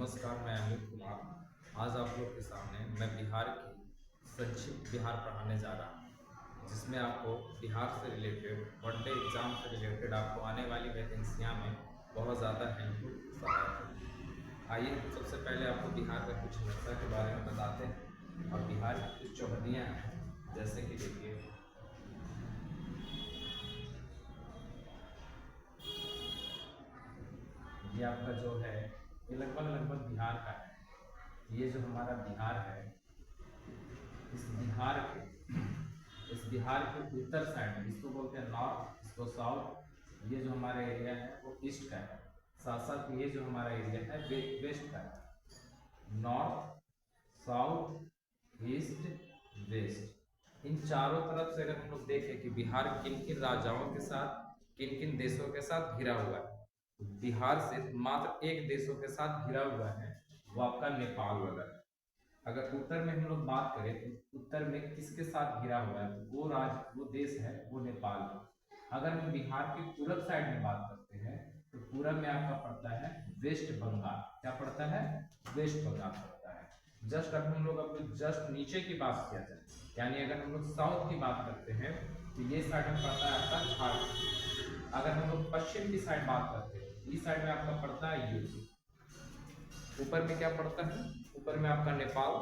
नमस्कार, मैं अमित कुमार। आज आप लोग के सामने मैं बिहार की संक्षिप्त बिहार पढ़ाने जा रहा हूँ, जिसमें आपको बिहार से रिलेटेड वनडे एग्जाम से रिलेटेड आपको आने वाली वैकेंसियाँ में बहुत ज़्यादा हेल्पफुल सहायक होगी। आइए सबसे पहले आपको बिहार का कुछ नक्शा के बारे में बताते हैं और बिहार की कुछ चौहदियाँ हैं, जैसे कि देखिए ये आपका जो है ये लगभग बिहार का है। ये जो हमारा बिहार है, इस बिहार के उत्तर साइड में इसको बोलते हैं नॉर्थ, इसको साउथ। ये जो हमारा एरिया है वो ईस्ट का है, साथ साथ ये जो हमारा एरिया है वेस्ट का है। नॉर्थ, साउथ, ईस्ट, वेस्ट, इन चारों तरफ से अगर हम लोग देखें कि बिहार किन किन राजाओं के साथ, किन किन देशों के साथ घिरा हुआ है, बिहार सिर्फ मात्र एक देशों के साथ घिरा हुआ है, वो आपका नेपाल वाला है। अगर उत्तर में हम लोग बात करें तो उत्तर में किसके साथ घिरा हुआ है, वो राज्य, वो देश है, वो नेपाल है। अगर हम बिहार के पूरब साइड में बात करते हैं तो पूरब में आपका पड़ता है वेस्ट बंगाल। क्या पड़ता है? वेस्ट बंगाल पड़ता है। जस्ट अब हम लोग अपने जस्ट नीचे की बात किया जाए, यानी अगर हम लोग साउथ की बात करते हैं तो ये साइड में पड़ता है आपका झारखंड। अगर हम लोग पश्चिम की साइड बात करते हैं, इस साइड में आपका पड़ता है यूपी। ऊपर में क्या पड़ता है? ऊपर में आपका नेपाल,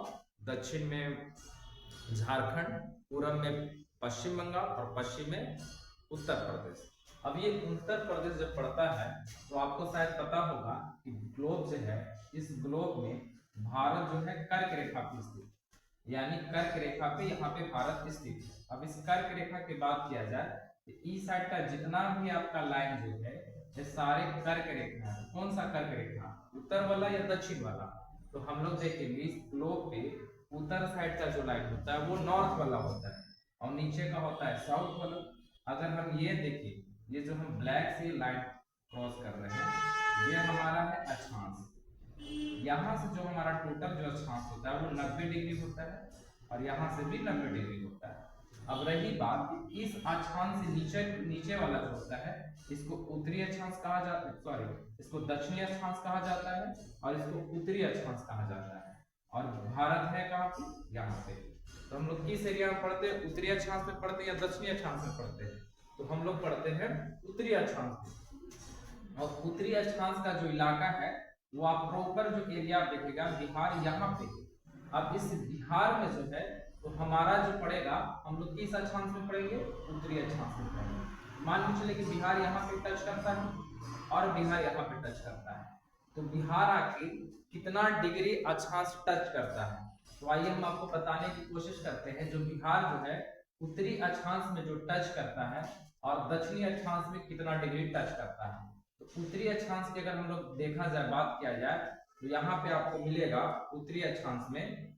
दक्षिण में झारखंड, पूरब में पश्चिम बंगाल और पश्चिम में उत्तर प्रदेश। अब ये उत्तर प्रदेश जब पड़ता है तो आपको शायद पता होगा कि ग्लोब जो है, इस ग्लोब में भारत जो है कर्क रेखा पे स्थित, यानी कर्क रेखा पे यहाँ पे भारत स्थित है। अब इस कर्क रेखा की बात किया जाए तो इस साइड का जितना भी आपका लाइन जो है, ये सारे कर्क रेखा है। कौन सा कर्क रेखा? उत्तर वाला या दक्षिण वाला? तो हम लोग देखेंगे इस ग्लोब पे उत्तर साइड का जो लाइन होता है वो नॉर्थ वाला होता है और नीचे का होता है साउथ वाला। अगर हम ये देखें, ये जो हम ब्लैक से लाइन क्रॉस कर रहे हैं, ये हमारा है अक्षांश। यहाँ से जो हमारा टोटल जो अक्षांश होता है वो 90 डिग्री होता है और यहाँ से भी 90 डिग्री होता है। अब रही बात कि इस अक्षांश से नीचे वाला जो होता है, इसको उत्तरी अक्षांश कहा जाता है, सॉरी, इसको दक्षिणी अक्षांश कहा जाता है और इसको उत्तरी अक्षांश कहा जाता है। और भारत है कहाँ पे? यहाँ पे। तो हम लोग किस एरिया में पढ़ते हैं? उत्तरी अक्षांश में पढ़ते हैं या दक्षिणी अक्षांश में पढ़ते हैं? तो हम लोग पढ़ते हैं उत्तरी अक्षांश में। और उत्तरी अक्षांश का जो इलाका है वो आप प्रॉपर जो एरिया देखेगा, बिहार यहाँ पे। अब इस बिहार में जो है तो हमारा जो पड़ेगा, हम लोग किस अक्षांश में पढ़ेंगे? उत्तरी अक्षांश में पढ़ेंगे। मान के चले कि बिहार यहाँ पे टच करता है और बिहार यहाँ पे टच करता है, तो बिहार आके कितना डिग्री अक्षांश टच करता है? तो आइए हम आपको बताने की कोशिश करते हैं। जो बिहार जो है उत्तरी अक्षांश में जो टच करता है और दक्षिणी अक्षांश में कितना डिग्री टच करता है। तो उत्तरी अक्षांश की अगर हम लोग देखा जाए, बात किया जाए, तो यहाँ पे आपको मिलेगा उत्तरी अक्षांश में,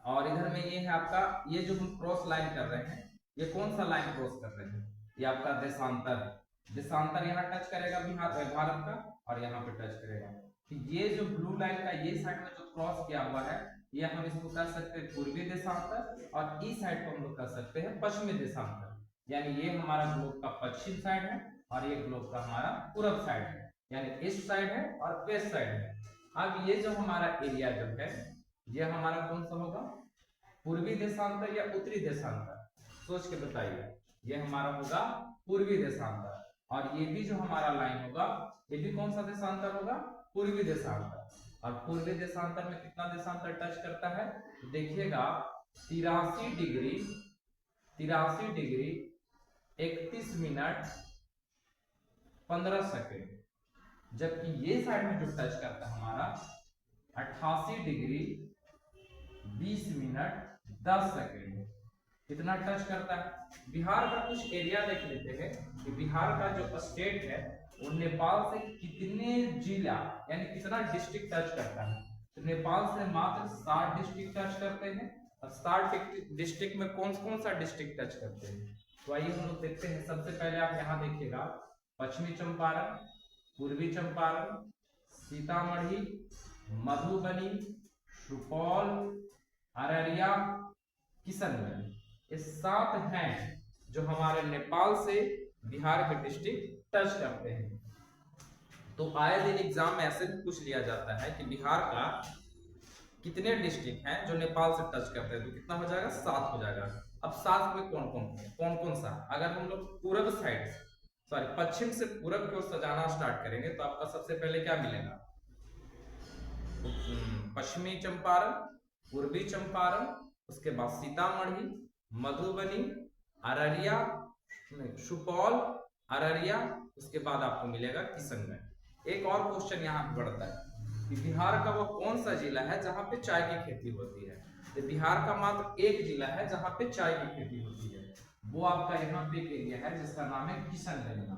और इधर में ये है आपका, ये जो हम क्रॉस लाइन कर रहे हैं, ये कौन सा लाइन क्रॉस कर रहे हैं? ये आपका देशांतर है। देशांतर यहाँ टच करेगा भारत का और यहाँ पे टच करेगा। तो ये जो ब्लू लाइन का ये साइड में जो क्रॉस किया हुआ है, ये हम इसको कह सकते हैं पूर्वी देशांतर, और इस साइड को हम लोग कह सकते हैं पश्चिमी देशांतर। यानी ये हमारा ग्लोब का पश्चिम साइड है और ये ग्लोब का हमारा पूरब साइड है, यानी ईस्ट साइड है और वेस्ट साइड है। अब ये जो हमारा एरिया जो है, ये हमारा कौन सा होगा? पूर्वी देशांतर या उत्तरी देशांतर? सोच के बताइए। ये हमारा होगा पूर्वी देशांतर। और ये भी जो हमारा लाइन होगा, ये भी कौन सा देशांतर होगा? पूर्वी देशांतर। और पूर्वी देशांतर में कितना देशांतर टच करता है? तो देखिएगा 83 डिग्री 31 मिनट 15 सेकेंड। जबकि ये साइड में जो टच करता है हमारा 88 डिग्री 20 मिनट 10 सेकेंड। कितना टच करता है? बिहार का कुछ एरिया देख लेते हैं कि बिहार का जो स्टेट है वो नेपाल से कितने जिला, यानी कितना डिस्ट्रिक्ट टच करता है। तो नेपाल से मात्र 60 डिस्ट्रिक्ट टच करते हैं। और 60 डिस्ट्रिक्ट में कौन कौन सा डिस्ट्रिक्ट टच करते हैं? तो आइए हम लोग देखते हैं। सबसे पहले आप यहाँ देखिएगा, पश्चिमी चंपारण, पूर्वी चंपारण, सीतामढ़ी, मधुबनी, सुपौल, अररिया, किशनगंज, ये 7 हैं जो हमारे नेपाल से बिहार के डिस्ट्रिक्ट टच करते हैं। तो आए दिन एग्जाम में ऐसे भी पूछ लिया जाता है कि बिहार का कितने डिस्ट्रिक्ट हैं जो नेपाल से टच करते हैं, तो कितना हो जाएगा 7 हो जाएगा। अब 7 में कौन कौन सा, अगर हम लोग पूरब साइड सॉरी पश्चिम से पूरब की ओर सजाना स्टार्ट करेंगे तो आपका सबसे पहले क्या मिलेगा, पश्चिमी चंपारण, पूर्वी चंपारण, उसके बाद सीतामढ़ी, मधुबनी, अररिया, सुपौल, अररिया, उसके बाद आपको मिलेगा किशनगंज। एक और क्वेश्चन यहाँ पे बढ़ता है कि बिहार का वो कौन सा जिला है जहाँ पे चाय की खेती होती है। तो बिहार का मात्र एक जिला है जहाँ पे चाय की खेती होती है, वो आपका यहाँ पे एक एरिया है जिसका नाम है किशनगंज।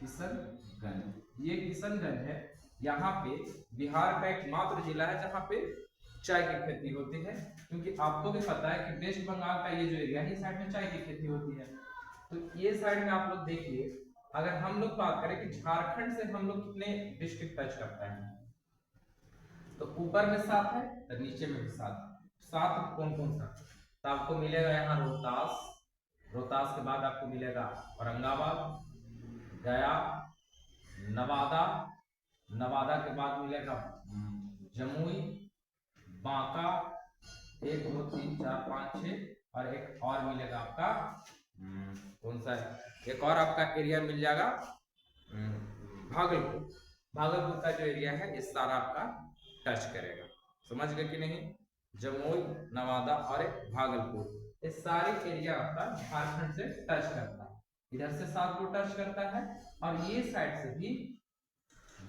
किशनगंज, ये किशनगंज है। यहाँ पे बिहार का एक मात्र जिला है जहाँ पे चाय की खेती होती है, क्योंकि आपको भी पता है कि वेस्ट बंगाल का ये जो एरिया है, साइड में चाय की खेती होती है। तो ये साइड में आप लोग देखिए, अगर हम लोग बात करें कि झारखंड से हम लोग कितने डिस्ट्रिक्ट टच करता है, तो ऊपर में 7 है तो नीचे में भी 7। 7 कौन कौन सा, तो आपको मिलेगा यहाँ रोहतास, रोहतास के बाद आपको मिलेगा औरंगाबाद, गया, नवादा, नवादा के बाद मिलेगा जमुई, बांका, 1 2 3 4 5 6 और एक और मिलेगा आपका कौन सा है, एक और आपका एरिया मिल जाएगा भागलपुर। भागलपुर का जो एरिया है ये सारा आपका टच करेगा, समझ गए कि नहीं। जमुई, नवादा और एक भागलपुर, ये सारे एरिया आपका झारखंड से टच करता है। इधर से 7 को टच करता है और ये साइड से भी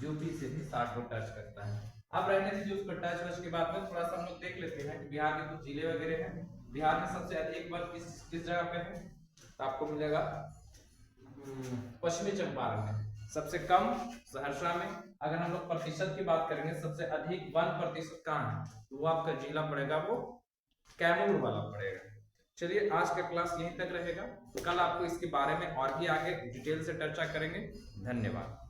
यूपी से भी 7 को टच करता है। अब रहने से जो उसका टच के बाद में थोड़ा सा हम लोग देख लेते हैं कि बिहार के कुछ जिले वगैरह हैं। बिहार में सबसे अधिक वर्ग किस जगह पे है, तो आपको मिलेगा पश्चिमी चंपारण में, सबसे कम सहरसा में। अगर हम लोग प्रतिशत की बात करेंगे, सबसे अधिक 1% कहाँ है, तो वो आपका जिला पड़ेगा वो कैमूर वाला पड़ेगा। चलिए आज का क्लास यहीं तक रहेगा, कल आपको इसके बारे में और भी आगे डिटेल से चर्चा करेंगे। धन्यवाद।